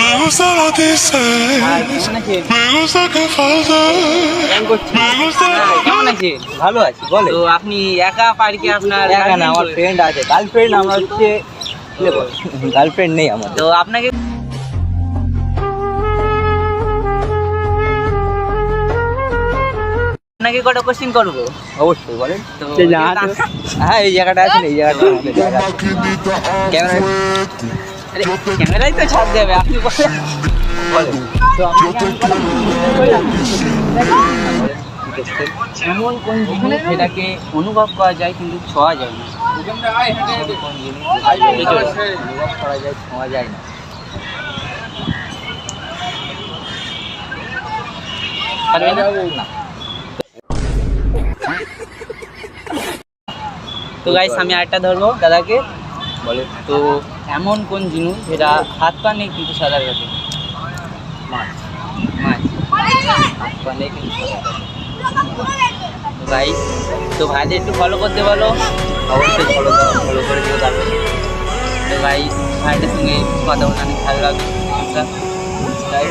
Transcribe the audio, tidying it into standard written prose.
Me gusta lo dices, me gusta que faltas, me gusta. কেমন আছে? ভালো আছি বলে। তো আপনি একা পার্কে আপনার একা না, আমার ফ্রেন্ড আছে। গার্লফ্রেন্ড আমার হচ্ছে গার্লফ্রেন্ড নেই আমার। তো আপনাকে আপনাকে কটা কোশ্চেন করবো। অবশ্যই বলেন। তো হ্যাঁ এই জায়গাটা আছে, এই জায়গাটা ক্যামেরাই তো ছাড় দেবে আপনি বলেন। বলেন। তো এমন কোন জিনিস যেটাকে অনুভব করা যায় কিন্তু ছোঁয়া যায় না। কোন জিনিস অনুভব করা যায়, ছোঁয়া যায় না? পারবে না? না। তো গাইস আমি আরেকটা ধরবো দাদাকে। বলে তো এমন কোন জিনিস যেটা হাত পা নেই কিন্তু সাঁতার কাটে। মাছ। মাছ হাত পা নেই কিন্তু সাঁতার কাটে। তো গাইস তো ভাইদের একটু ফলো করতে বলো। অবশ্যই ফলো করে দিও তারপরে। তো গাইস ভাইদের সঙ্গে কথা বলে অনেক ভালো লাগলো। তাই